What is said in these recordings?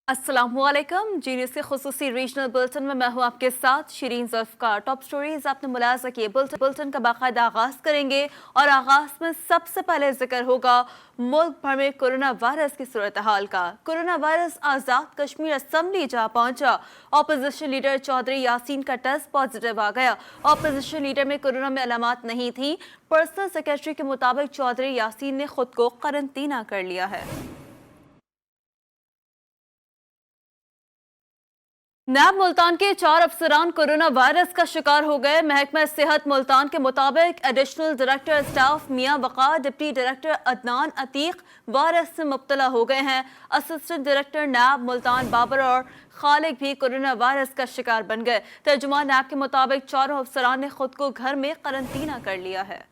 अस्सलामुअलैकुम। जीनियस के खुसूसी regional bulletin में मैं हूं आपके साथ शिरीन ज़ुल्फ़कार। टॉप स्टोरीज आपने मुलाज़ा किए। बुलेटिन का बाकायदा आगाज़ करेंगे और आगाज़ में सबसे पहले जिक्र होगा मुल्क भर में कोरोना वायरस की सूरत हाल का। Corona virus Azad Kashmir assembly जा पहुंचा। अपोजिशन लीडर चौधरी यासीन का टेस्ट पॉजिटिव आ गया। अपोजिशन लीडर में कोरोना में अलामात नहीं थी। पर्सनल सेक्रेटरी के मुताबिक चौधरी यासीन ने खुद को करंतना कर लिया है। नैब मुल्तान के 4 अफसरान कोरोना वायरस का शिकार हो गए। महकमा सेहत मुल्तान के मुताबिक एडिशनल डायरेक्टर स्टाफ मियां Waqar, deputy director Adnan Atiq virus से मुब्तला हो गए हैं। Assistant director NAB Multan Babar और खालिक भी कोरोना वायरस का शिकार बन गए। तर्जुमान नैब के मुताबिक चारों अफसरान ने खुद को घर में करंतना कर लिया है।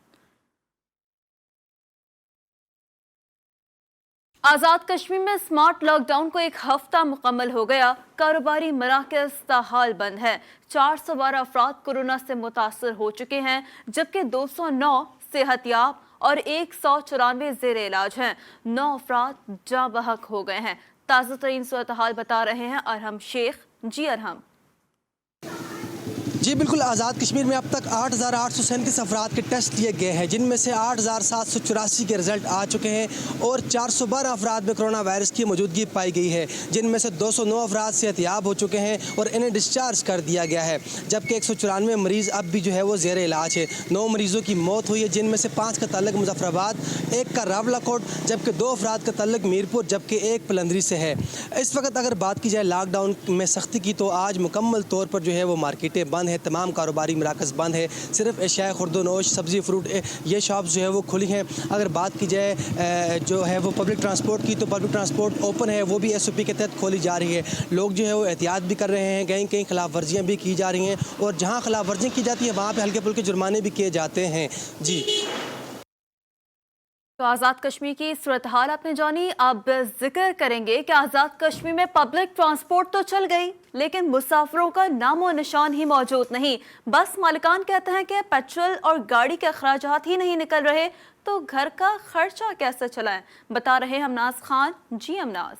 आज़ाद कश्मीर में स्मार्ट लॉकडाउन को एक हफ्ता मुकम्मल हो गया। कारोबारी मराकज़ ताहाल बंद है। 412 अफराद कोरोना से मुतासर हो चुके हैं, जबकि 209 सेहतयाब और 194 ज़ेर इलाज हैं। 9 अफराद जाँ बहक हो गए हैं। ताज़ा तरीन सूरत हाल बता रहे हैं अरहम शेख। जी अरहम। जी बिल्कुल, आज़ाद कश्मीर में अब तक 8,837 अफराद के टेस्ट लिए गए हैं, जिनमें से 8,784 के रिज़ल्ट आ चुके हैं और 412 अफराद में कोरोना वायरस की मौजूदगी पाई गई है, जिनमें से 209 अफराद सेहतियाब हो चुके हैं और इन्हें डिस्चार्ज कर दिया गया है, जबकि 194 मरीज़ अब भी जो है वो ज़ेर इलाज है। 9 मरीज़ों की मौत हुई है, जिनमें से 5 का ताल्लुक मुजफ्फराबाद, 1 का रावलाकोट, जबकि 2 अफराद का ताल्लुक मीरपुर, जबकि 1 पलंदरी से है। इस वक्त अगर बात की जाए लॉकडाउन में सख्ती की, तो आज मुकम्मल तौर पर जो है वो मार्केटें बंद हैं, तमाम कारोबारी मराकज़ बंद है। सिर्फ एशिया खुर्दोनोश, सब्ज़ी फ्रूट ये शॉप्स जो है वो खुली हैं। अगर बात की जाए जो है वो पब्लिक ट्रांसपोर्ट की, तो पब्लिक ट्रांसपोर्ट ओपन है, वो भी SOP के तहत खोली जा रही है। लोग जो है वो एहतियात भी कर रहे हैं, कहीं कहीं खिलाफ वर्जियाँ भी की जा रही हैं और जहाँ खिलाफ वर्जियाँ की जाती है वहाँ पर हल्के फुल्के जुर्माने भी किए जाते हैं। जी तो आज़ाद कश्मीर की सूरत हाल आपने जानी। अब जिक्र करेंगे कि आज़ाद कश्मीर में पब्लिक ट्रांसपोर्ट तो चल गई, लेकिन मुसाफिरों का नामो निशान ही मौजूद नहीं। बस मालिकान कहते हैं कि पेट्रोल और गाड़ी के अखराजात ही नहीं निकल रहे, तो घर का खर्चा कैसे चलाएं, बता रहे हमनाज खान। जी हमनाज।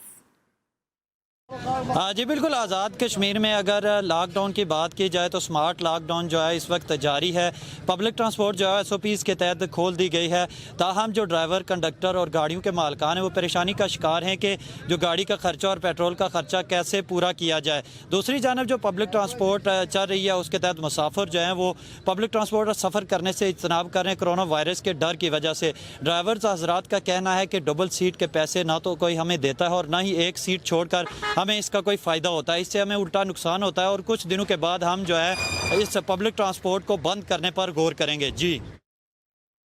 जी बिल्कुल, आज़ाद कश्मीर में अगर लॉकडाउन की बात की जाए तो स्मार्ट लॉकडाउन जो है इस वक्त जारी है। पब्लिक ट्रांसपोर्ट जो है SOPs के तहत खोल दी गई है। ताहम जो ड्राइवर, कंडक्टर और गाड़ियों के मालिकान हैं वो परेशानी का शिकार हैं कि जो गाड़ी का खर्चा और पेट्रोल का खर्चा कैसे पूरा किया जाए। दूसरी जानब जो पब्लिक ट्रांसपोर्ट चल रही है उसके तहत मुसाफिर जो हैं वो पब्लिक ट्रांसपोर्ट सफ़र करने से इज्तनाब कर रहे हैं कोरोना वायरस के डर की वजह से। ड्राइवर्स हजरात का कहना है कि डबल सीट के पैसे ना तो कोई हमें देता है और ना ही एक सीट छोड़कर हमें इसका कोई फ़ायदा होता है। इससे हमें उल्टा नुकसान होता है और कुछ दिनों के बाद हम जो है इस पब्लिक ट्रांसपोर्ट को बंद करने पर गौर करेंगे। जी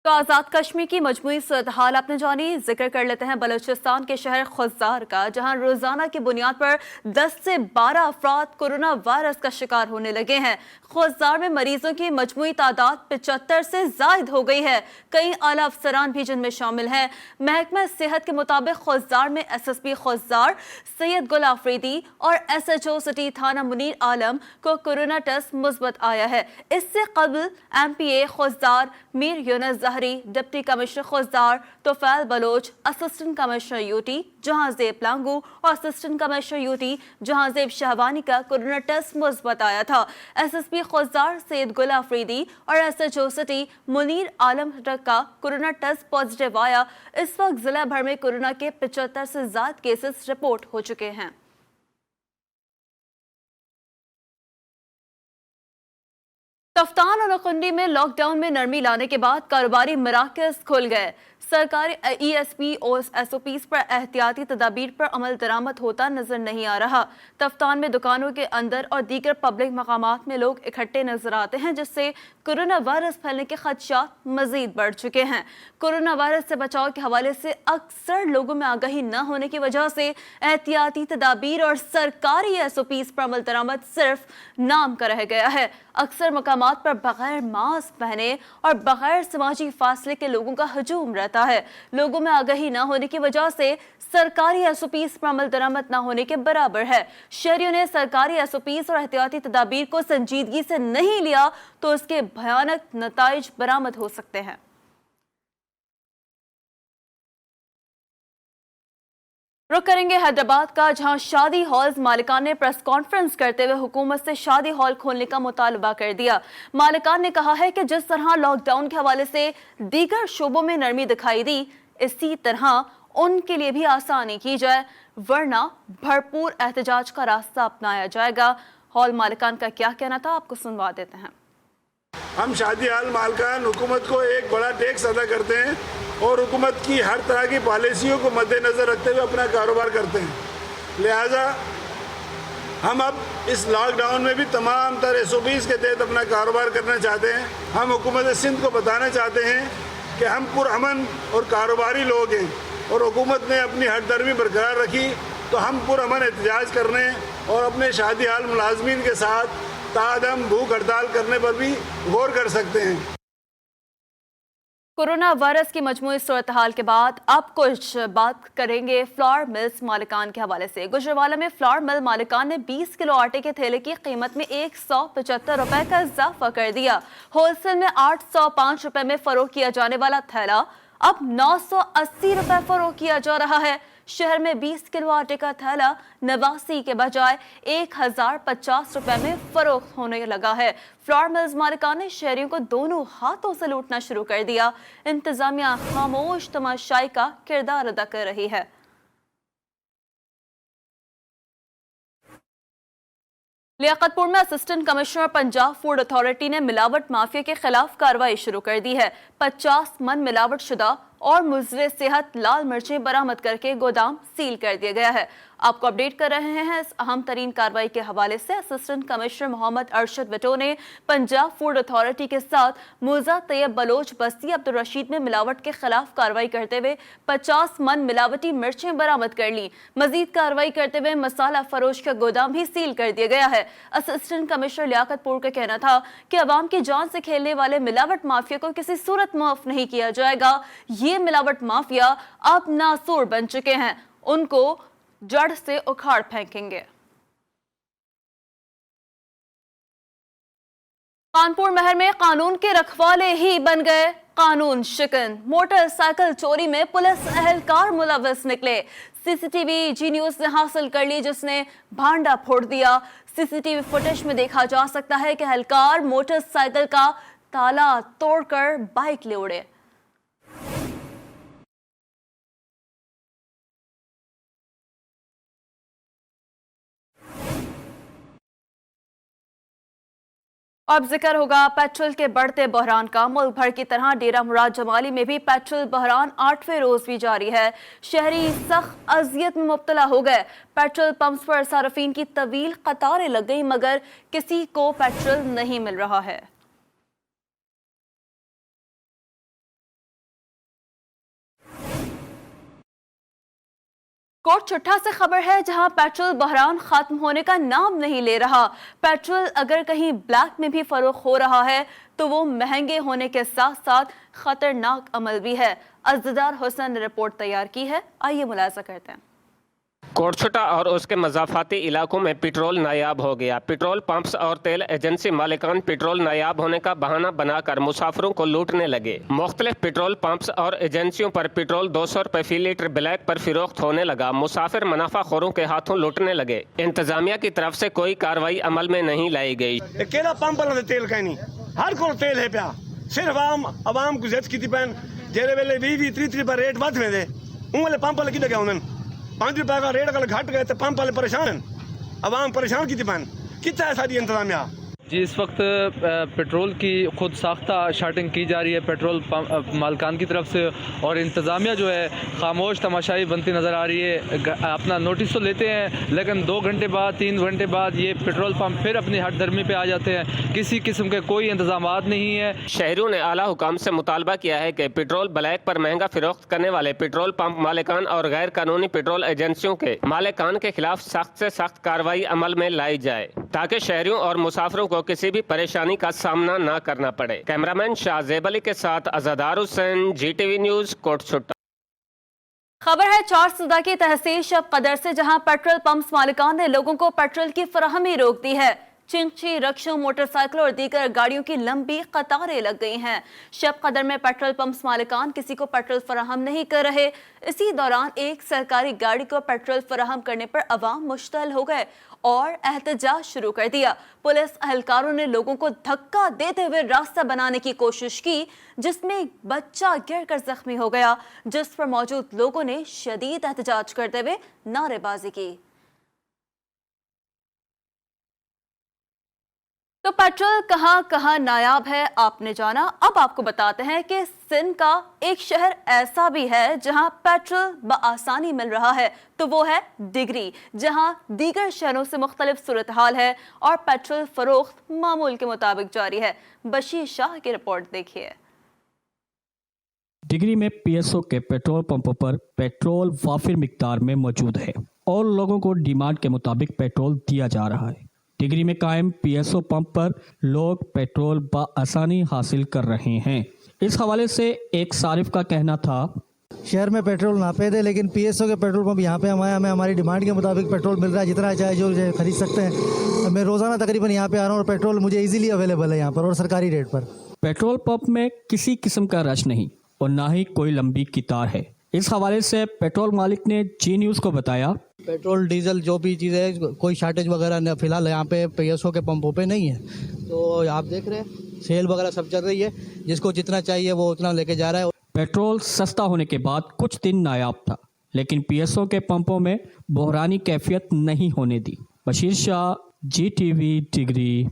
तो आज़ाद कश्मीर की मजमूई सूरत हाल आपने जानी। जिक्र कर लेते हैं बलूचिस्तान के शहर खुजार का, जहां रोजाना की बुनियाद पर 10 से 12 अफराद कोरोना वायरस का शिकार होने लगे हैं। खुजार में मरीजों की मजमूई तादाद 75 से जायद हो गई है। कई आला अफसरान भी जिनमें शामिल हैं। महकमा सेहत के मुताबिक खुजार में SSP खुजार सैयद गुल आफरीदी और SHO सिटी थाना मुनीर आलम को कोरोना टेस्ट मुस्बत आया है। इससे कबल MPA Khuzdar Mir Yunus Zehri, deputy commissioner Khuzdar Tufail Baloch, assistant commissioner UT Jahanzeb Langove और assistant commissioner UT Jahanzeb Shahwani का कोरोना टेस्ट मुस्बत आया था। SSP खुजार सैयद गुल आफरीदी और SHO सिटी मुनीर आलम का कोरोना टेस्ट पॉजिटिव आया। इस वक्त जिला भर में कोरोना के 75 से ज्यादा केसेस रिपोर्ट हो चुके हैं। कफ्तान और नकुंडी में लॉकडाउन में नरमी लाने के बाद कारोबारी मराकज़ खुल गए। सरकारी ESP और SOPs पर एहतियाती तदाबीर पर अमल दरामद होता नजर नहीं आ रहा। कफ्तान में दुकानों के अंदर और दीगर पब्लिक मकामात में लोग इकट्ठे नजर आते हैं, जिससे कोरोना वायरस फैलने के खदशात मजीद बढ़ चुके हैं। कोरोना वायरस से बचाव के हवाले से अक्सर लोगों में आगाही न होने की वजह से एहतियाती तदाबीर और सरकारी SOPs पर अमल दरामद सिर्फ नाम का रह गया है। अक्सर मकामात पर बगैर मास्क पहने और बगैर समाजी फासले के लोगों का हजूम रहता है। लोगों में आगाही न होने की वजह से सरकारी SOPs पर अमल दरामद न होने के बराबर है। शहरियों ने सरकारी SOPs और एहतियाती तदाबीर को संजीदगी से नहीं लिया तो उसके भयानक नताइज बरामद हो सकते हैं। रुक करेंगे हैदराबाद का, जहां शादी हॉल्स मालिकान ने प्रेस कॉन्फ्रेंस करते हुए हुकूमत से शादी हॉल खोलने का मुतालबा कर दिया। मालिकान ने कहा है कि जिस तरह लॉकडाउन के हवाले से दीगर शोबों में नरमी दिखाई दी, इसी तरह उनके लिए भी आसानी की जाए, वरना भरपूर एहतजाज का रास्ता अपनाया जाएगा। हॉल मालिकान का क्या कहना था, आपको सुनवा देते हैं। हम शादी हाल मालकान हुकूमत को एक बड़ा टैक्स अदा करते हैं और हुकूमत की हर तरह की पॉलिसियों को मद्देनज़र रखते हुए अपना कारोबार करते हैं। लिहाजा हम अब इस लॉकडाउन में भी तमाम तर SOPs के तहत अपना कारोबार करना चाहते हैं। हम हुकूमत सिंध को बताना चाहते हैं कि हम पुरअमन और कारोबारी लोग हैं और हुकूमत ने अपनी हरदर्मी बरकरार रखी तो हम पुरअमन एहतजाज करने और अपने शादी हाल मुलाजमीन के साथ तादम भूख हड़ताल करने पर भी गौर कर सकते हैं। कोरोना वायरस की मजमूई सूरत हाल के बाद अब कुछ बात करेंगे फ्लावर मिल्स मालिकान के हवाले से। गुजरावाला में फ्लावर मिल मालिकान ने 20 किलो आटे के थैले की कीमत में 175 रुपए का इजाफा कर दिया। होलसेल में 805 रुपए में फरोख्त किया जाने वाला थैला अब 980 रुपए फरोख्त किया जा रहा है। शहर में 20 किलो आटे का थैला 89 के बजाय 1050 रुपए में फरोख्त होने लगा है। फ्लावर मिल्स मालिकान ने शहरियों को दोनों हाथों से लूटना शुरू कर दिया। इंतजामिया खामोश तमाशाई का किरदार अदा कर रही है। लियाकतपुर में assistant commissioner Punjab food authority ने मिलावट माफिया के खिलाफ कार्रवाई शुरू कर दी है। 50 मन मिलावट शुदा और मुज़रे सेहत लाल मिर्चें बरामद करके गोदाम सील कर दिया गया है। आपको अपडेट कर रहे हैं इस अहम तरीन कार्रवाई के हवाले से। असिस्टेंट कमिश्नर मोहम्मद अरशद बिटो ने पंजाब फूड अथॉरिटी के साथ मूजा तैयब बलोच बस्ती अब्दुल रशीद में मिलावट के खिलाफ कार्रवाई करते हुए 50 मन मिलावटी मिर्चें बरामद कर ली। मजीद कार्रवाई करते हुए मसाला फरोश का गोदाम भी सील कर दिया गया है। असिस्टेंट कमिश्नर लियाकतपुर का कहना था कि अवाम की जान से खेलने वाले मिलावट माफिया को किसी सूरत माफ नहीं किया जाएगा। ये मिलावट माफिया अब नासूर बन चुके हैं, उनको जड़ से उखाड़ फेंकेंगे। कानपुर महर में कानून के रखवाले ही बन गए कानून शिकन। मोटरसाइकिल चोरी में पुलिस एहलकार मुलव्वस निकले। सीसीटीवी जी न्यूज ने हासिल कर ली, जिसने भांडा फोड़ दिया। सीसीटीवी फुटेज में देखा जा सकता है कि एहलकार मोटरसाइकिल का ताला तोड़कर बाइक ले उड़े। अब जिक्र होगा पेट्रोल के बढ़ते बहरान का। मुल्क भर की तरह डेरा मुराद जमाली में भी पेट्रोल बहरान 8वें रोज भी जारी है। शहरी सख्त अजियत में मुब्तला हो गए। पेट्रोल पंप्स पर सार्फिन की तवील कतारें लग गई, मगर किसी को पेट्रोल नहीं मिल रहा है। कोट चुट्टा से खबर है, जहां पेट्रोल बहरान खत्म होने का नाम नहीं ले रहा। पेट्रोल अगर कहीं ब्लैक में भी फरोख्त हो रहा है तो वो महंगे होने के साथ साथ खतरनाक अमल भी है। अज़दार हुसैन ने रिपोर्ट तैयार की है, आइए मुलाजा करते हैं। कोटछुटा और उसके मज़ाफ़ाती इलाकों में पेट्रोल नायाब हो गया। पेट्रोल पंप्स और तेल एजेंसी मालिकान पेट्रोल नायाब होने का बहाना बनाकर मुसाफिरों को लूटने लगे। मुख्तलिफ पेट्रोल पंप्स और एजेंसियों पर पेट्रोल 200 रुपये फी लीटर ब्लैक पर फिरोख्त होने लगा। मुसाफिर मुनाफाखोरों के हाथों लूटने लगे। इंतजामिया की तरफ से कोई कार्रवाई अमल में नहीं लाई गई। केड़ा पंप वाला तेल कहनी हर को तेल है पिया, सिर्फ आवाम को जिद की पैन जेरे वेले 20-30 रुपये रेट वध वेंदे उन वाले पंप वाले कि लगे होंगे 5 रुपए का रेट अगर घट गए तो पंप वाले परेशान हैं। अवाम परेशान की पैन कितना है सारी इंतजामिया। जी, इस वक्त पेट्रोल की खुद साख्ता शार्टिंग की जा रही है पेट्रोल मालकान की तरफ से, और इंतज़ामिया जो है खामोश तमाशाई बनती नज़र आ रही है। अपना नोटिस तो लेते हैं, लेकिन 2 घंटे बाद 3 घंटे बाद ये पेट्रोल पंप फिर अपनी हटदर्मी पे आ जाते हैं। किसी किस्म के कोई इंतजामात नहीं है। शहरियों ने आला हुकाम से मुतालबा किया है कि पेट्रोल ब्लैक पर महंगा फिरोख्त करने वाले पेट्रोल पंप मालिकान और गैर कानूनी पेट्रोल एजेंसियों के मालिकान के खिलाफ सख्त से सख्त कार्रवाई अमल में लाई जाए, ताकि शहरियों और मुसाफिरों को किसी भी परेशानी का सामना न करना पड़े। कैमरामैन शाहजेब अली के साथ अज़दार हुसैन, GTV न्यूज, कोटछुट्टा। खबर है चारसूदा की तहसील शब कदर से, जहां पेट्रोल पंप्स मालिकान ने लोगों को पेट्रोल की फराहमी रोक दी है। चिंची, रक्षों, मोटरसाइकिलों और दीगर गाड़ियों की लंबी कतारें लग गई हैं। शब कदर में पेट्रोल पंप मालिकान किसी को पेट्रोल फराहम नहीं कर रहे। इसी दौरान एक सरकारी गाड़ी को पेट्रोल फराहम करने पर अवाम मुश्तल हो गए और एहतजाज शुरू कर दिया। पुलिस एहलकारों ने लोगों को धक्का देते हुए रास्ता बनाने की कोशिश की, जिसमें एक बच्चा गिरकर जख्मी हो गया, जिस पर मौजूद लोगों ने शदीद एहतजाज करते हुए नारेबाजी की। तो पेट्रोल कहां कहां नायाब है आपने जाना। अब आपको बताते हैं कि सिंध का एक शहर ऐसा भी है जहां पेट्रोल बआसानी मिल रहा है, तो वो है डिगरी, जहां दीगर शहरों से मुख्तलिफ सूरत हाल है और पेट्रोल फरोख्त मामूल के मुताबिक जारी है। बशीर शाह की रिपोर्ट देखिए। डिगरी में पीएसओ के पेट्रोल पंपों पर पेट्रोल वाफिर मिकदार में मौजूद है और लोगों को डिमांड के मुताबिक पेट्रोल दिया जा रहा है। डिगरी में कायम पीएसओ पंप पर लोग पेट्रोल बआसानी हासिल कर रहे हैं। इस हवाले से एक सारिफ का कहना था, शहर में पेट्रोल नापेद है, लेकिन पीएसओ के पेट्रोल पंप यहाँ पे हमें हमारी डिमांड के मुताबिक पेट्रोल मिल रहा है, जितना चाहे जो खरीद सकते हैं। मैं रोज़ाना तकरीबन यहाँ पे आ रहा हूँ और पेट्रोल मुझे इजीली अवेलेबल है यहाँ पर और सरकारी रेट पर। पेट्रोल पंप में किसी किस्म का रश नहीं और ना ही कोई लंबी कतार है। इस हवाले से पेट्रोल मालिक ने जी न्यूज़ को बताया, पेट्रोल डीजल जो भी चीज़ें कोई शार्टेज वगैरह फिलहाल यहाँ पे पीएसओ के पंपों पे नहीं है। तो आप देख रहे हैं सेल वगैरह सब चल रही है, जिसको जितना चाहिए वो उतना लेके जा रहा है। पेट्रोल सस्ता होने के बाद कुछ दिन नायाब था, लेकिन पीएसओ के पंपों में बहरानी कैफियत नहीं होने दी। बशीर शाह, GTV, डिगरी।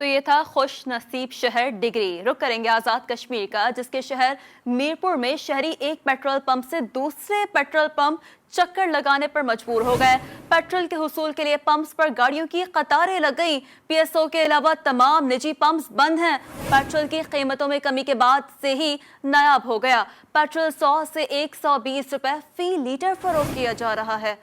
तो ये था खुश नसीब शहर डिगरी। रुक करेंगे आज़ाद कश्मीर का, जिसके शहर मीरपुर में शहरी एक पेट्रोल पंप से दूसरे पेट्रोल पंप चक्कर लगाने पर मजबूर हो गए। पेट्रोल के हुसूल के लिए पंप्स पर गाड़ियों की कतारें लग गई। पीएसओ के अलावा तमाम निजी पंप्स बंद हैं। पेट्रोल की कीमतों में कमी के बाद से ही नायाब हो गया। पेट्रोल 100 से 120 रुपए फी लीटर फरोख्त किया जा रहा है।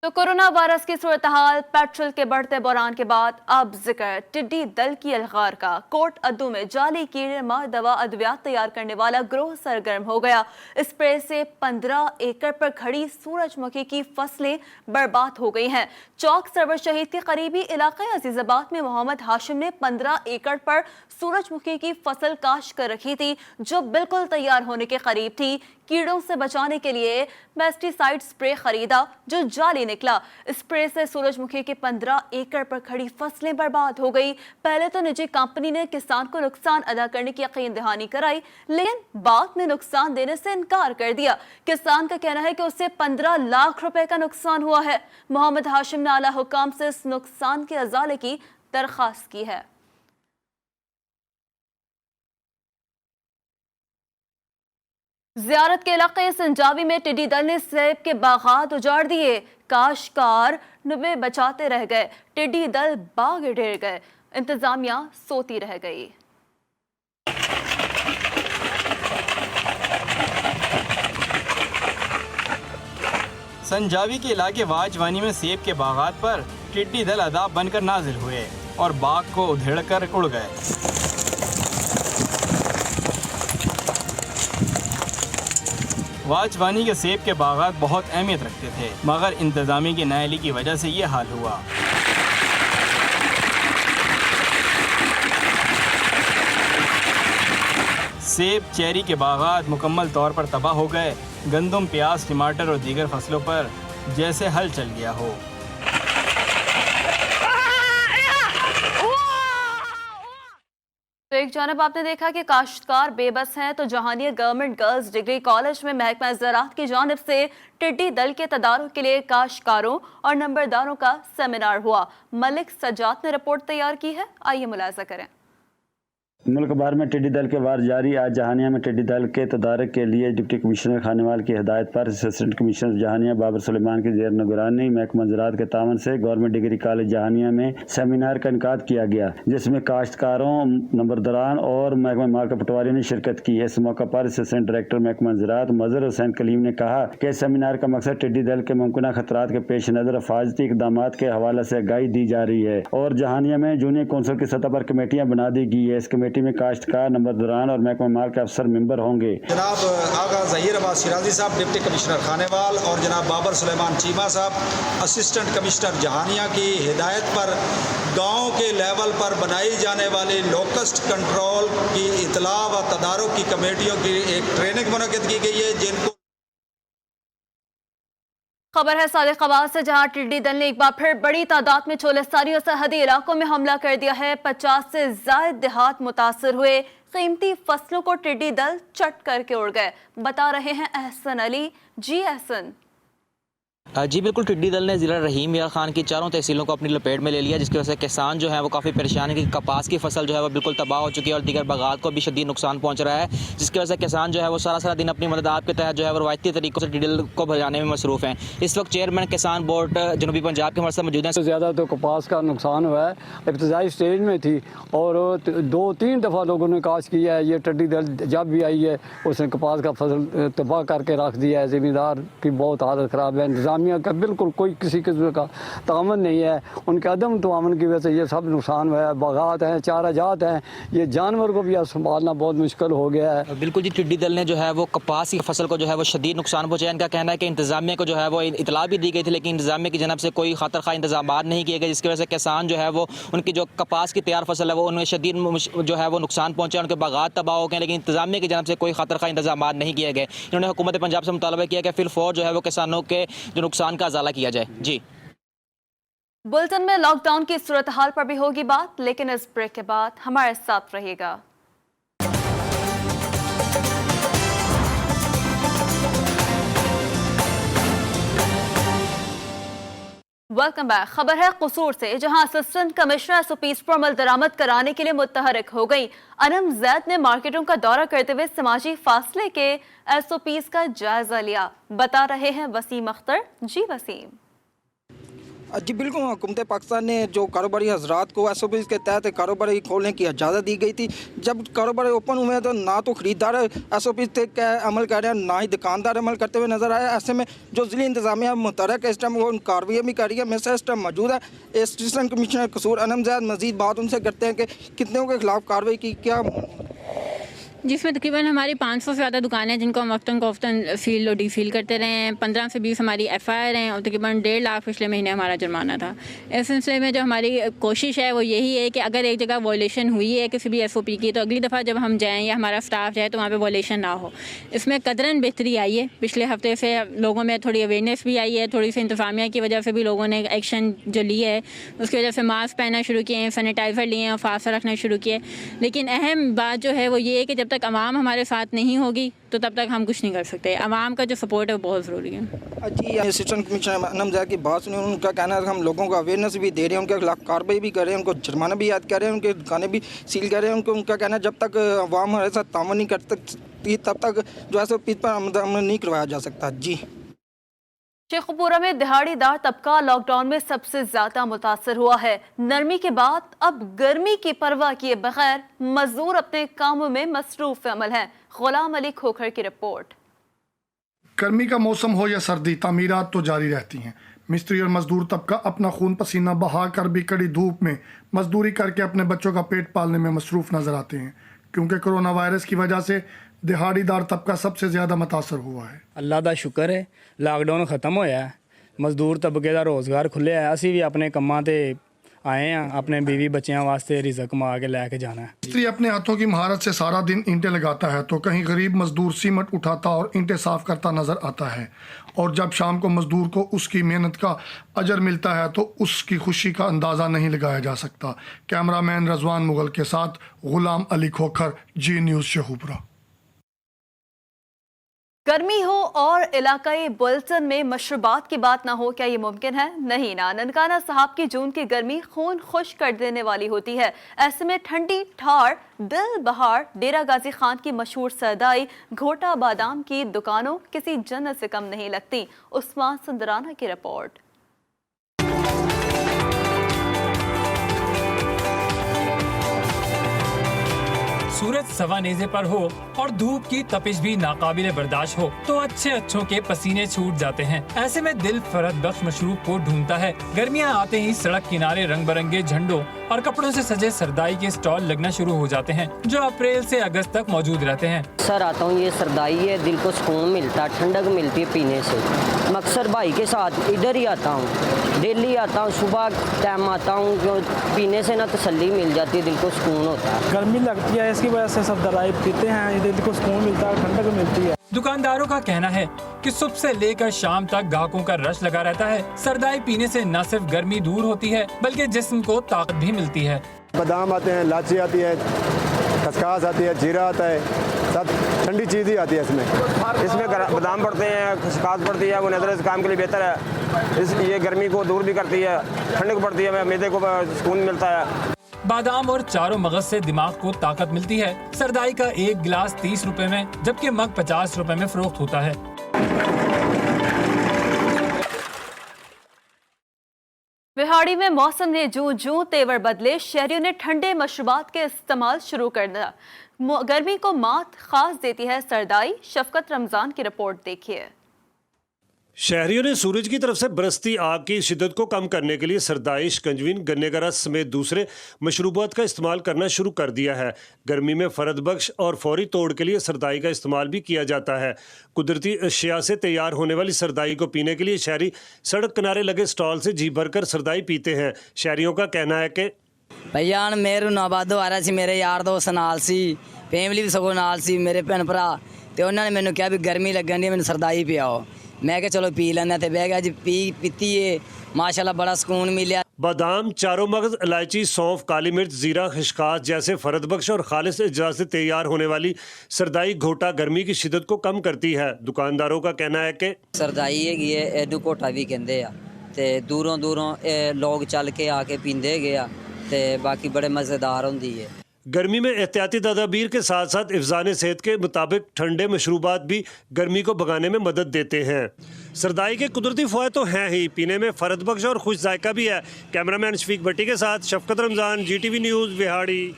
तो कोरोना वायरस की सूरत हाल, पेट्रोल के बढ़ते बहरान के बाद अब जिक्र टिड्डी दल की अलगार का। कोट अद्दू में जाली कीड़े मार दवा अद्वियात तैयार करने वाला ग्रोह सरगर्म हो गया। स्प्रे से 15 एकड़ पर खड़ी सूरजमुखी की फसलें बर्बाद हो गई हैं। चौक सरवर शहीद के करीबी इलाके अजीजाबाद में मोहम्मद हाशिम ने 15 एकड़ पर सूरजमुखी की फसल काश्त कर रखी थी, जो बिल्कुल तैयार होने के करीब थी। कीड़ों से बचाने के लिए पेस्टिसाइड स्प्रे खरीदा, जो जाली निकला। स्प्रे से सूरजमुखी के 15 एकड़ पर खड़ी फसलें बर्बाद हो गई। पहले तो निजी कंपनी ने किसान को नुकसान अदा करने की यकीन दहानी कराई, लेकिन बाद में नुकसान देने से इनकार कर दिया। किसान का कहना है कि उसे 15 लाख रुपए का नुकसान हुआ है। मोहम्मद हाशिम ने आला हुकाम से इस नुकसान के अजाले की दरख्वास्त की है। ज़ियारत के इलाके संजावी में टिड्डी दल ने सेब के बागात उजाड़ दिए। काश्तकार नुबे बचाते रह गए, टिड्डी दल बाग ढेर गए, इंतजामिया सोती रह गई। संजावी के इलाके वाजवानी में सेब के बागात पर टिड्डी दल अदाब बनकर नाजिल हुए और बाग को उधेड़कर उड़ गए। वाजवानी के सेब के बागात बहुत अहमियत रखते थे, मगर इंतजामी की नाअहली की वजह से ये हाल हुआ। सेब, चेरी के बागात मुकम्मल तौर पर तबाह हो गए। गंदम, प्याज, टमाटर और दीगर फसलों पर जैसे हल चल गया हो। तो एक जानब आपने देखा कि काश्तकार बेबस हैं, तो Jahania government girls degree college में महकमा ज़राअत की जानिब से टिड्डी दल के तदारुक के लिए काश्तकारों और नंबरदारों का सेमिनार हुआ। मलिक सज्जाद ने रिपोर्ट तैयार की है, आइए मुलाजा करें। मुल्क भर में टिड्डी दल के वार जारी। आज जहानिया में टिड्डी दल के तदारक के लिए डिप्टी कमिश्नर खानेवाल की हिदायत पर असिस्टेंट कमिश्नर जहानिया बाबर सुलेमान की ज़ेर निगरानी महकमा ज़राअत के तावन से गवर्नमेंट डिग्री कॉलेज जहानिया में सेमिनार का इनकाद किया गया, जिसमें काश्तकारों, नंबरदारान और महकमा माल के पटवारियों ने शिरकत की। इस मौका पर असिस्टेंट डायरेक्टर महकमा ज़राअत मज़हर हुसैन कलीम ने कहा कि सेमिनार का मकसद टिड्डी दल के मुमकिन खतरात के पेश नज़र हिफाजती इकदाम के हवाले से आगाही दी जा रही है और जहानिया में जूनियर कौंसिल की सतह पर कमेटियाँ बना दी गई है। इस कमेटी कमेटी में काश्तकार, नंबरदारान और महकमा माल के अफसर मेंबर होंगे। जनाब आगा ज़हीर अब्बास शिराजी साहब डिप्टी कमिश्नर खानेवाल और जनाब बाबर सुलेमान चीमा साहब असिस्टेंट कमिश्नर जहानिया की हिदायत पर गाँव के लेवल पर बनाई जाने वाली लोकस्ट कंट्रोल की इतला व तदारुक की कमेटियों की एक ट्रेनिंग मुनक्किद की गई है, जिनको खबर है सादिक आबाद से, जहां टिड्डी दल ने एक बार फिर बड़ी तादाद में चोलिस्तानी और सरहदी इलाकों में हमला कर दिया है। 50 से ज्यादा देहात मुतासर हुए। कीमती फसलों को टिड्डी दल चट करके उड़ गए। बता रहे हैं एहसन अली। जी एहसन। जी बिल्कुल, टिड्डी दल ने ज़िला रहीम या खान की चारों तहसीलों को अपनी लपेट में ले लिया, जिसकी वजह से किसान जो है वो काफ़ी परेशान है कि कपास की फसल जो है वो बिल्कुल तबाह हो चुकी है और दीगर बागात को भी शदीद नुकसान पहुंच रहा है, जिसकी वजह से किसान जो है वो सारा दिन अपनी मदद आपके तहत जो है वो रवायती तरीक़ों से टिड्डी दल को भगाने में मसरूफ़ हैं। इस वक्त चेयरमैन किसान बोर्ड जनूबी पंजाब के हमारे साथ मौजूद हैं। ज़्यादा तो कपास का नुकसान हुआ है, इब्तदाई स्टेज में थी और 2-3 दफ़ा लोगों ने काश किया है। ये टिड्डी दल जब भी आई है उसने कपास का फसल तबाह करके रख दिया है। ज़मींदार की बहुत हालत ख़राब है, इंतज़ामिया का बिल्कुल कोई किसी किस्म का तामन नहीं है। उनके अदम तामन की वजह से ये सब नुकसान हुआ है। बागात हैं, चारा जात हैं, ये जानवर को भी अब संभालना बहुत मुश्किल हो गया है। बिल्कुल जी, टिड्डी दल ने जो है वो कपास की फसल को जो है वो शदीद नुकसान पहुँचाया। इनका कहना है कि इंतजामिया को जो है वो इतला भी दी गई थी, लेकिन इंतजामिया की जनब से कोई खातर खा इंतजाम नहीं किए गए, जिसकी वजह से किसान जो है वो उनकी जो कपास की तैयार फसल है वो उन्हें शदीद जो है वो नुकसान पहुँचा, उनके बागात तबाह हो गए, लेकिन इंतजामिया की जनब से कोई खातर खा इंतजाम नहीं किए गए। इन्होंने हुकूमत पंजाब से मुतालबा किया कि फिलफौर जो है वो किसानों के जो नुकसान का अजाला किया जाए। जी बुलेटिन में लॉकडाउन की सूरत हाल पर भी होगी बात, लेकिन इस ब्रेक के बाद हमारे साथ रहिएगा। Welcome back. खबर है कसूर से, जहां असिस्टेंट कमिश्नर एसओपीज पर अमल दरामद कराने के लिए मुतहरक हो गई। अनम जैद ने मार्केटों का दौरा करते हुए समाजी फासले के एसओपीज का जायजा लिया। बता रहे हैं वसीम अख्तर। जी वसीम। जी बिल्कुल, हुकूमत पाकिस्तान ने जो कारोबारी हजरात को एसओपी के तहत कारोबारी खोलने की इजाज़त दी गई थी। जब कारोबार ओपन हुए तो ना तो ख़रीदार एसओपी पे अमल कर रहे हैं, ना ही दुकानदार अमल करते हुए नज़र आया। ऐसे में जो ज़िली इंतज़ामिया मुतहरक है इस टाइम वो कार्रवाई भी कर रही है। मेरे साथ इस टाइम मौजूद है असिस्टेंट कमिश्नर कसूर अनम जैद। मज़ीद बात उनसे करते हैं कि कितने के खिलाफ कार्रवाई की, क्या जिसमें तकरीबन हमारी 500 से ज़्यादा दुकानें हैं जिनको हम वक्तन सील और डी सील करते रहे हैं। 15 से 20 हमारी FIR हैं और तकरीबन 1.5 लाख पिछले महीने हमारा जुर्माना था। इस सिलसिले में जो हमारी कोशिश है वो यही है कि अगर एक जगह वॉयलेशन हुई है किसी भी SOP की, तो अगली दफ़ा जब हम जाएँ या हमारा स्टाफ जाए तो वहाँ पर वॉयलेशन ना हो। इसमें कदरन बेहतरी आई है। पिछले हफ्ते से लोगों में थोड़ी अवेयरनेस भी आई है, थोड़ी सी इंतज़ामिया की वजह से भी लोगों ने एक्शन जो ली है उसकी वजह से मास्क पहनना शुरू किए हैं, सैनिटाइज़र लिए हैं और फासला रखना शुरू किए। लेकिन अहम बात जो है वो ये है कि जब तक आवाम हमारे साथ नहीं होगी तो तब तक हम कुछ नहीं कर सकते। आवाम का जो सपोर्ट है वो बहुत ज़रूरी है। जी असिस्टेंट कमिश्नर अनम जैद की बात सुनी, उनका कहना है कि हम लोगों को अवेयरनेस भी दे रहे हैं, उनके खिलाफ कार्रवाई भी कर रहे हैं, उनको जुर्माना भी याद कर रहे हैं, उनके दुकानें भी सील कर रहे हैं। उनका कहना है जब तक अवाम हमारे साथ तामन नहीं कर सकती तब तक जो है सो पीठ पर अमल नहीं करवाया जा सकता। जी शेखपुरा में दिहाड़ीदार तबका लॉकडाउन में सबसे ज्यादा मुतासर हुआ है। नरमी के बाद अब गर्मी की परवाह किए बगैर मजदूर अपने कामों में मसरूफ अमल हैं। गुलाम अली खोखर की रिपोर्ट। गर्मी का मौसम हो या सर्दी, तामीरात तो जारी रहती हैं। मिस्त्री और मजदूर तबका अपना खून पसीना बहा कर भी कड़ी धूप में मजदूरी करके अपने बच्चों का पेट पालने में मसरूफ नजर आते हैं, क्योंकि कोरोना वायरस की वजह से दिहाड़ीदार तबका सबसे ज़्यादा मुतासर हुआ है। अल्लाह का शुक्र है लॉकडाउन खत्म होया है, मजदूर तबके का रोज़गार खुले है। असी भी अपने कम्मां ते आए हैं, अपने बीवी बच्चों वास्ते रिज़्क कमा के लैके जाना है। मिस्त्री अपने हाथों की महारत से सारा दिन ईंटें लगाता है तो कहीं गरीब मजदूर सीमेंट उठाता और ईंटें साफ करता नजर आता है, और जब शाम को मजदूर को उसकी मेहनत का अजर मिलता है तो उसकी खुशी का अंदाज़ा नहीं लगाया जा सकता। कैमरामैन रजवान मुगल के साथ गुलाम अली खोखर, जी न्यूज़ शेखपुरा। गर्मी हो और इलाकाई बुलेटिन में मशरूबात की बात ना हो, क्या ये मुमकिन है? नहीं ना। ननकाना साहब की जून की गर्मी खून खुश कर देने वाली होती है। ऐसे में ठंडी ठार दिल बहार डेरा गाजी खान की मशहूर सरदाई घोटा बादाम की दुकानों किसी जन्नत से कम नहीं लगती। उस्मान सुंदराना की रिपोर्ट। सूरज सवा नेज़े पर हो और धूप की तपिश भी नाकाबिले बर्दाश्त हो तो अच्छों के पसीने छूट जाते हैं। ऐसे में दिल फरहत बख्श मशरूब को ढूंढता है। गर्मियाँ आते ही सड़क किनारे रंग बिरंगे झंडों और कपड़ों से सजे सरदाई के स्टॉल लगना शुरू हो जाते हैं, जो अप्रैल से अगस्त तक मौजूद रहते हैं। सर आता हूँ, ये सरदाई है, दिल को सुकून मिलता है, ठंडक मिलती है पीने से। मैं अक्सर भाई के साथ इधर ही आता हूँ, डेली आता हूँ, सुबह टाइम आता हूँ, जो पीने से ना तसल्ली मिल जाती है, दिल को सुकून होता है। गर्मी लगती है, इसकी वजह से सरदाई पीते हैं, दिल को सुकून मिलता है, ठंडक मिलती है। दुकानदारों का कहना है कि सुबह से लेकर शाम तक ग्राहकों का रश लगा रहता है। सरदाई पीने से न सिर्फ गर्मी दूर होती है बल्कि जिस्म को ताकत भी मिलती है। बादाम आते हैं, इलायची आती है, खसखस आती है, जीरा आता है, सब ठंडी चीज़ ही आती है इसमें बादाम पड़ते हैं, खसखस पड़ती है, वो नजर काम के लिए बेहतर है, इसलिए गर्मी को दूर भी करती है, ठंडक पड़ती है, मैदे को सुकून मिलता है। बादाम और चारों मगज से दिमाग को ताकत मिलती है। सरदाई का एक गिलास 30 रुपए में जबकि मग 50 रुपए में फरोख्त होता है। बिहाड़ी में मौसम ने जूं तेवर बदले, शहरियों ने ठंडे मशरूबात के इस्तेमाल शुरू कर दिया। गर्मी को मात खास देती है सरदाई। शफकत रमजान की रिपोर्ट देखिए। शहरियों ने सूरज की तरफ से बरसती आग की शिद्दत को कम करने के लिए सरदाई, शिकंजवीन, गन्ने का रस समेत दूसरे मशरूबात का इस्तेमाल करना शुरू कर दिया है। गर्मी में फरद बख्श और फौरी तोड़ के लिए सरदाई का इस्तेमाल भी किया जाता है। कुदरती अशिया से तैयार होने वाली सरदाई को पीने के लिए शहरी सड़क किनारे लगे स्टॉल से जी भर कर सरदाई पीते हैं। शहरियों का कहना है कि भैया मेरू नाबादो आ रहा सी, मेरे यार दोस्त नाल सी, फैमिली भी सगों नाल सी, मेरे भैन भरा, तो उन्होंने मैंने कहा भी गर्मी लगन दी, मैंने सरदाई पियाओ। मैं क्या चलो पी लेना, तो बह गया जी, पीती है, माशाल्लाह बड़ा सुकून मिला। बादाम, चारों मगज, इलायची, सौंफ, काली मिर्च, जीरा, खिशखास जैसे फरद बख्श और खालिस अज्जा से तैयार होने वाली सरदाई घोटा गर्मी की शिद्दत को कम करती है। दुकानदारों का कहना है कि सरदाई है एडू घोटा भी कहते हैं, ते दूरों दूरों लोग चल के आके पींदे गया, ते बाकी बड़े मज़ेदार होंदी है। गर्मी में एहतियाती तदाबीर के साथ साथ हिफ़्ज़ान सेहत के मुताबिक ठंडे मशरूबात भी गर्मी को भगाने में मदद देते हैं। सरदाई के कुदरती फ़वाइद तो हैं ही, पीने में फ़रद बख्श और खुश जायका भी है। कैमरामैन शफीक भट्टी के साथ शफकत रमज़ान, GTV न्यूज़, बिहाड़ी।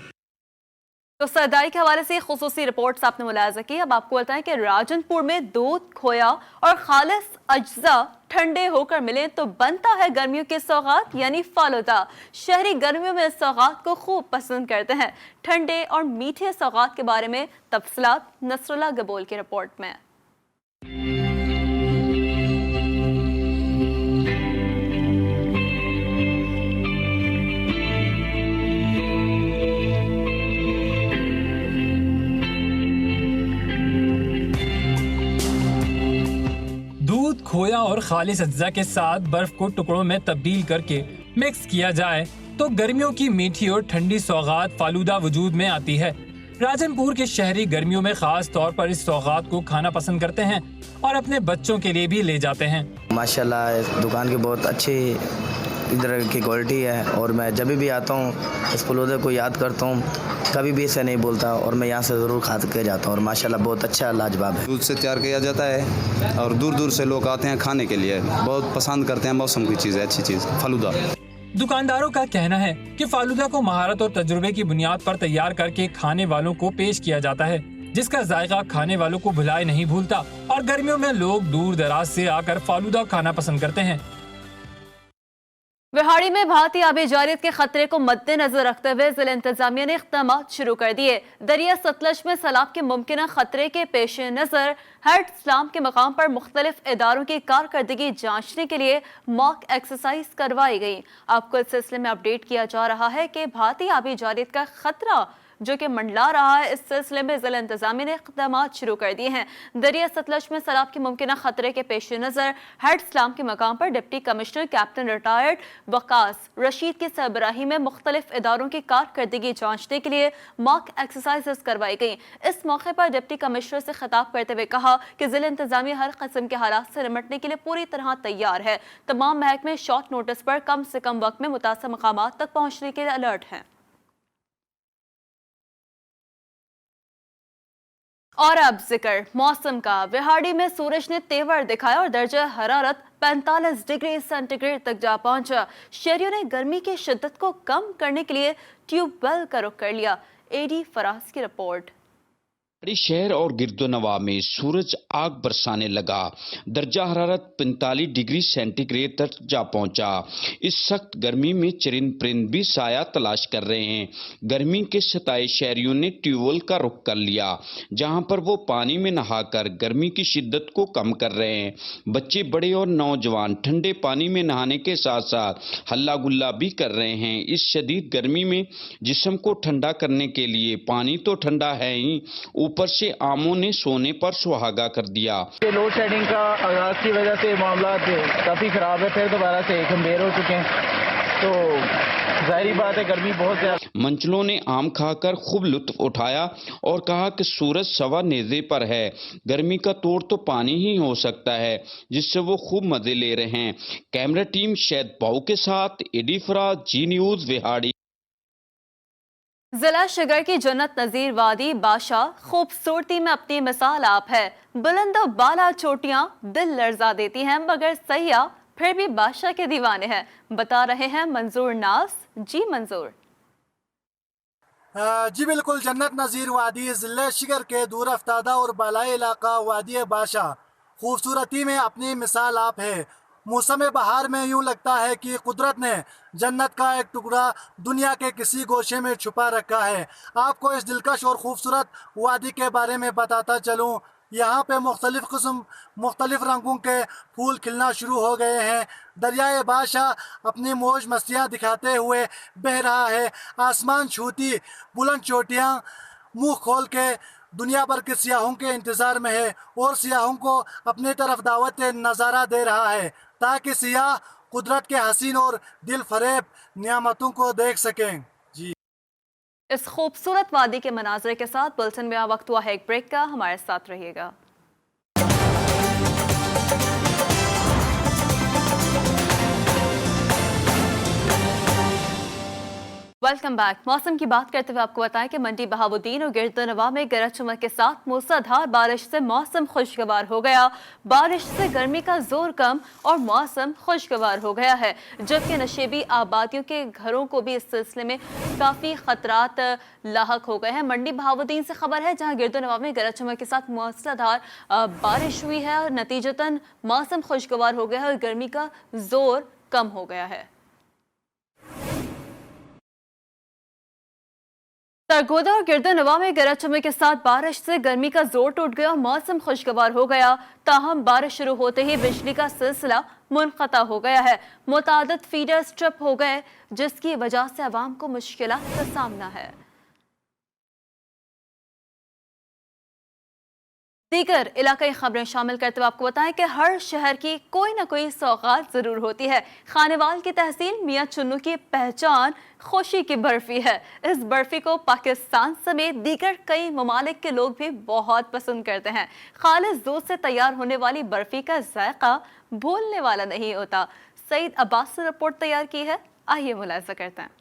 तो सरदाई के हवाले से खुसूसी रिपोर्ट्स आपने मुलाजा की। अब आपको बताएं कि राजनपुर में दूध, खोया और खालिस अज्जा ठंडे होकर मिले तो बनता है गर्मियों के सौगात यानी फालूदा। शहरी गर्मियों में इस सौगात को खूब पसंद करते हैं। ठंडे और मीठे सौगात के बारे में तफसीलात नसरुल्लाह गबोल की रिपोर्ट में। दूध, खोया और खालिस अज्जा के साथ बर्फ को टुकड़ों में तब्दील करके मिक्स किया जाए तो गर्मियों की मीठी और ठंडी सौगात फालूदा वजूद में आती है। राजनपुर के शहरी गर्मियों में खास तौर पर इस सौगात को खाना पसंद करते हैं और अपने बच्चों के लिए भी ले जाते हैं। माशाल्लाह इस दुकान की बहुत अच्छी इधर की क्वालिटी है और मैं जब भी आता हूँ इस फलूदे को याद करता हूँ, कभी भी इसे नहीं बोलता और मैं यहाँ से ज़रूर खा के जाता हूँ और माशाल्लाह बहुत अच्छा लाजवाब है। दूध से तैयार किया जाता है और दूर दूर से लोग आते हैं खाने के लिए, बहुत पसंद करते हैं। मौसम की चीज़ है, अच्छी चीज़ फालूदा। दुकानदारों का कहना है कि फालूदा को महारत और तजुर्बे की बुनियाद पर तैयार करके खाने वालों को पेश किया जाता है, जिसका जायका खाने वालों को भुलाए नहीं भूलता और गर्मियों में लोग दूर दराज से आकर फालूदा खाना पसंद करते हैं। बिहाड़ी में भाती आबी जारियत के खतरे को मद्देनजर रखते हुए जिला इंतजामिया ने इक़दाम शुरू कर दिए। दरिया सतलज में सैलाब के मुमकिन खतरे के पेश नज़र हेड इस्लाम के मकाम पर मुख्तलिफ इदारों की कारकर्दगी जांचने के लिए मॉक एक्सरसाइज करवाई गई। आपको इस सिलसिले में अपडेट किया जा रहा है कि भाती आबी जारियत का खतरा जो कि मंडला रहा है, इस सिलसिले में जिला इंतजामिया ने इक़दाम शुरू कर दिए हैं। दरिया सतलज में सैलाब के मुमकिन खतरे के पेश नज़र हेड इस्लाम के मकाम पर deputy commissioner captain retired Waqas Rashid की सरबराही में मुख्तलिफ इदारों की कारकर्दगी जांचने के लिए मॉक एक्सरसाइज करवाई गई। इस मौके पर डिप्टी कमिश्नर से खिताब करते हुए कहा कि जिला इंतजामिया हर किस्म के हालात से निपटने के लिए पूरी तरह तैयार है। तमाम महकमे शॉर्ट नोटिस पर कम से कम वक्त में मुतासिर मकामात तक पहुँचने के लिए अलर्ट हैं। और अब जिक्र मौसम का। बिहाड़ी में सूरज ने तेवर दिखाया और दर्जा हरारत 45 डिग्री सेंटीग्रेड तक जा पहुंचा। शहरियों ने गर्मी की शिद्दत को कम करने के लिए ट्यूबवेल का रुख कर लिया। एडी फराज की रिपोर्ट। बड़ी शहर और गिरदोनवा में सूरज आग बरसाने लगा। दर्जा हरारत 45 डिग्री सेंटीग्रेड तक जा पहुंचा। इस सख्त गर्मी में चरिंद परिंद भी साया तलाश कर रहे हैं। गर्मी के सताए शहरियों ने ट्यूबवेल का रुख कर लिया, जहां पर वो पानी में नहाकर गर्मी की शिद्दत को कम कर रहे हैं। बच्चे, बड़े और नौजवान ठंडे पानी में नहाने के साथ साथ हल्ला गुल्ला भी कर रहे हैं। इस शदीद गर्मी में जिस्म को ठंडा करने के लिए पानी तो ठंडा है ही, ऊपर से आमों ने सोने पर सुहागा कर दिया। लोड शेडिंग का आगाज की वजह से मामला काफ़ी ख़राब है, फिर दोबारा से गंभीर हो चुके हैं, तो जाहिर बात है गर्मी बहुत ज़्यादा। मंचलों ने आम खाकर खूब लुत्फ उठाया और कहा कि सूरज सवा नेज़े पर है, गर्मी का तोड़ तो पानी ही हो सकता है, जिससे वो खूब मजे ले रहे हैं। कैमरा टीम शहद पाऊ के साथ एडी फराज, जी न्यूज़, विहाड़ी। जिला शिगर की जन्नत नजीर वादी बादशाह खूबसूरती में अपनी मिसाल आप है। बुलंद बाला चोटियां दिल लर्जा देती हैं, मगर सैयाह फिर भी बादशाह के दीवाने हैं, बता रहे हैं मंजूर नाज। जी मंजूर। जी बिल्कुल, जन्नत नज़ीर वादी ज़िले शिगर के दूर अफ्तादा और बालाई इलाका वादी बादशाह खूबसूरती में अपनी मिसाल आप है। मौसम बहार में यूं लगता है कि कुदरत ने जन्नत का एक टुकड़ा दुनिया के किसी गोशे में छुपा रखा है। आपको इस दिलकश और ख़ूबसूरत वादी के बारे में बताता चलूं। यहाँ पे मुख्तलिफ रंगों के फूल खिलना शुरू हो गए हैं। दरियाए बादशाह अपनी मौज मस्तियाँ दिखाते हुए बह रहा है। आसमान छूती बुलंद चोटियाँ मुँह खोल के दुनिया भर के सियाहों के इंतज़ार में है और सियाहों को अपनी तरफ दावत नज़ारा दे रहा है, ताकि सियाह कुदरत के हसीन और दिल फरेब नियामतों को देख सकें। जी, इस खूबसूरत वादी के मनाजरे के साथ बुलेटिन में वक्त हुआ है एक ब्रेक का, हमारे साथ रहिएगा। Welcome back. मौसम की बात करते हुए आपको बताएं कि मंडी बहाबुद्दीन और गिरदोनवा में गरज चमक के साथ मूसलाधार बारिश से मौसम खुशगवार हो गया। बारिश से गर्मी का जोर कम और मौसम खुशगवार हो गया है, जबकि नशेबी आबादियों के घरों को भी इस सिलसिले में काफ़ी खतरात लाहक हो गए हैं। मंडी बहाबुद्दीन से खबर है, जहां गिरदोनवा में गरज चमक के साथ मूसलाधार बारिश हुई है और नतीजतन मौसम खुशगवार हो गया है और गर्मी का जोर कम हो गया है। सरगोदा और गिरदोनवा में गरज चमक के साथ बारिश से गर्मी का जोर टूट गया और मौसम खुशगवार हो गया। ताहम बारिश शुरू होते ही बिजली का सिलसिला मुनक़ता हो गया है। मुतादिद फीडर्स ट्रिप हो गए, जिसकी वजह से अवाम को मुश्किलात का सामना है। दीगर इलाकाई खबरें शामिल करते हुए आपको बताएं कि हर शहर की कोई ना कोई सौगात जरूर होती है। खानेवाल की तहसील मियां चुन्नू की पहचान खुशी की बर्फी है। इस बर्फी को पाकिस्तान समेत दीगर कई ममालिक के लोग भी बहुत पसंद करते हैं। खालिस दूध से तैयार होने वाली बर्फी का जायका भूलने वाला नहीं होता। सईद अब्बास ने रिपोर्ट तैयार की है, आइए मुलाहिजा करते हैं।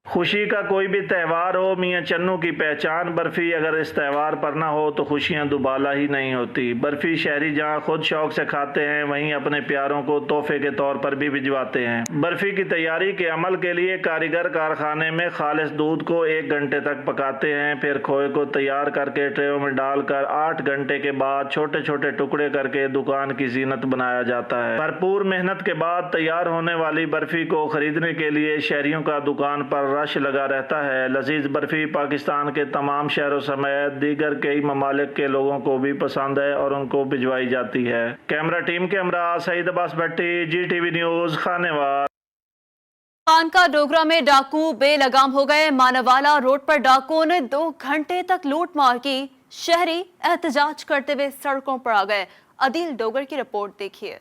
खुशी का कोई भी त्यौहार हो, मियां चन्नू की पहचान बर्फ़ी अगर इस त्यौहार पर ना हो तो खुशियां दुबाला ही नहीं होती। बर्फ़ी शहरी जहां खुद शौक से खाते हैं, वहीं अपने प्यारों को तोहफे के तौर पर भी भिजवाते हैं। बर्फ़ी की तैयारी के अमल के लिए कारीगर कारखाने में खालिस दूध को 1 घंटे तक पकाते हैं, फिर खोए को तैयार करके ट्रेयों में डालकर 8 घंटे के बाद छोटे छोटे टुकड़े करके दुकान की जीनत बनाया जाता है। भरपूर मेहनत के बाद तैयार होने वाली बर्फ़ी को खरीदने के लिए शहरियों का दुकान पर रश लगा रहता है। लजीज बर्फी पाकिस्तान के तमाम शहरों समेत दीगर कई ममालिक के लोगों को भी पसंद है और उनको भिजवाई जाती है। कैमरा टीम के हमरा सईद अब्बास भट्टी, GTV न्यूज़, खानेवाल। खानका डोगरा में डाकू बेलगाम हो गए। मानवाला रोड पर डाकुओं ने 2 घंटे तक लूट मार की। शहरी एहतजाज करते हुए सड़कों पर आ गए। अदील डोगर की रिपोर्ट देखिए।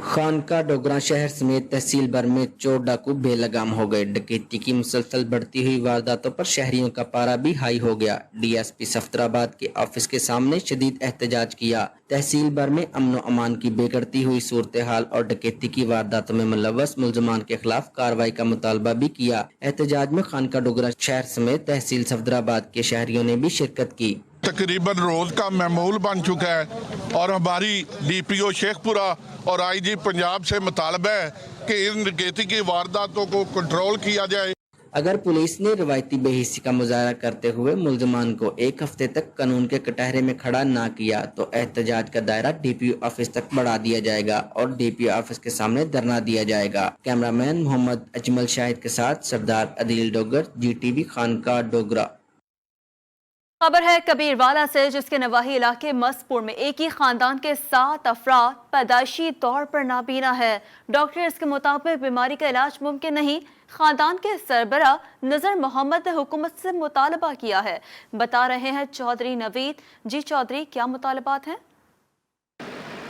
खानका डोगरा शहर समेत तहसील भर में चोर डाकू बेलगाम हो गए। डकैती की मुसलसल बढ़ती हुई वारदातों पर शहरियों का पारा भी हाई हो गया। DSP सफदराबाद के ऑफिस के सामने शदीद एहतजाज किया। तहसील भर में अमन अमान की बिगड़ती हुई सूरत हाल और डकैती की वारदातों में मुलव्वस मुलजमान के खिलाफ कार्रवाई का मुतालबा भी किया। एहतजाज में खानका डोगरा शहर समेत तहसील सफदराबाद के शहरियों ने भी शिरकत की। तकरीबन रोज का मामूल बन चुका है और हमारी DPO शेखपुरा और IG पंजाब से मुतालबा है कि इन डकैती की वारदातों को कंट्रोल किया जाए। अगर पुलिस ने रवायती बेहिसी का मुजाहरा करते हुए मुल्जमान को 1 हफ्ते तक कानून के कटहरे में खड़ा ना किया तो एहतजाज का दायरा डीपीओ ऑफिस तक बढ़ा दिया जाएगा और डीपीओ ऑफिस के सामने धरना दिया जाएगा। कैमरामैन मोहम्मद अजमल शाहिद के साथ सरदार अदील डोगर, जीटीवी, खानका डोगरा। खबर है कबीरवाला से, जिसके नवाही इलाके मसपुर में एक ही खानदान के 7 अफराद पैदाइशी तौर पर नाबीना है। डॉक्टर्स के मुताबिक बीमारी का इलाज मुमकिन नहीं। खानदान के सरबरा नजर मोहम्मद ने हुकूमत से मुतालबा किया है। बता रहे हैं चौधरी नवीद। जी चौधरी, क्या मुतालबात हैं?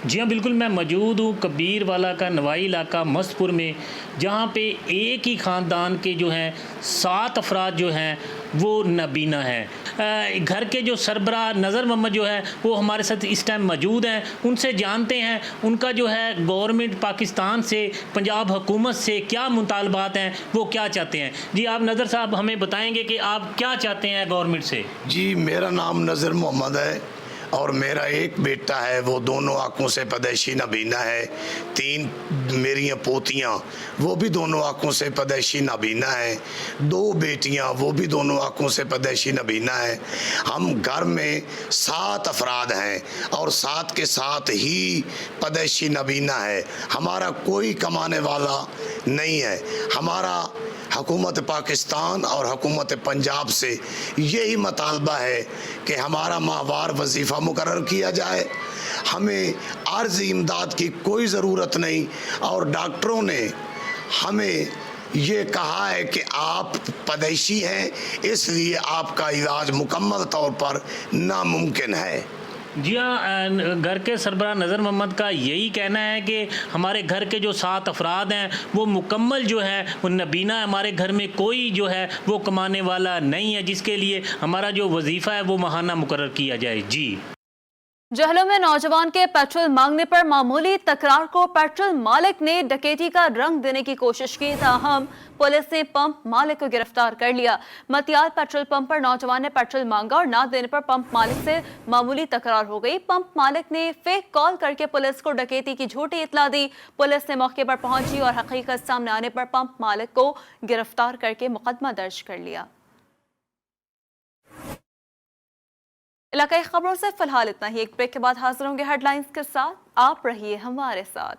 जी हाँ, बिल्कुल, मैं मौजूद हूँ कबीरवाला का नवाई इलाका मसपुर में, जहाँ पे एक ही ख़ानदान के जो हैं 7 अफराद जो हैं वो नबीना हैं। घर के जो सरबरा नज़र मोहम्मद जो है वो हमारे साथ इस टाइम मौजूद हैं। उनसे जानते हैं उनका जो है गवर्नमेंट पाकिस्तान से, पंजाब हुकूमत से क्या मुतालबात हैं, वो क्या चाहते हैं। जी आप नज़र साहब हमें बताएँगे कि आप क्या चाहते हैं गवर्नमेंट से? जी, मेरा नाम नज़र मोहम्मद है और मेरा एक बेटा है, वो दोनों आँखों से पैदाइशी नाबीना है। 3 मेरी पोतियाँ, वो भी दोनों आँखों से पैदाइशी नाबीना है। 2 बेटियाँ, वो भी दोनों आँखों से पैदाइशी नाबीना है। हम घर में 7 अफराद हैं और 7 के साथ ही पैदाइशी नाबीना है। हमारा कोई कमाने वाला नहीं है। हमारा हुकूमत पाकिस्तान और हुकूमत पंजाब से यही मुतालबा है कि हमारा माहवार वजीफ़ा मुकर्रर किया जाए। हमें आर्ज़ी इमदाद की कोई ज़रूरत नहीं और डॉक्टरों ने हमें ये कहा है कि आप पैदाइशी हैं, इसलिए आपका इलाज मुकम्मल तौर पर नामुमकिन है। जी हाँ, घर के सरबरा नज़र मोहम्मद का यही कहना है कि हमारे घर के जो 7 अफराद हैं वो मुकम्मल जो है वो नबीना है। हमारे घर में कोई जो है वो कमाने वाला नहीं है, जिसके लिए हमारा जो वजीफ़ा है वो माहाना मुकर्रर किया जाए। जी जहलों में नौजवान के पेट्रोल मांगने पर मामूली तकरार को पेट्रोल मालिक ने डकैती का रंग देने की कोशिश की। ताहम पुलिस ने पंप मालिक को गिरफ्तार कर लिया। मतियाल पेट्रोल पंप पर नौजवान ने पेट्रोल मांगा और ना देने पर पंप मालिक से मामूली तकरार हो गई। पंप मालिक ने फेक कॉल करके पुलिस को डकैती की झूठी इतला दी। पुलिस ने मौके पर पहुंची और हकीकत सामने आने पर पंप मालिक को गिरफ्तार करके मुकदमा दर्ज कर लिया। इलाकाई खबरों से फिलहाल इतना ही। एक ब्रेक के बाद हाजिर होंगे हेडलाइंस के साथ। आप रहिए हमारे साथ।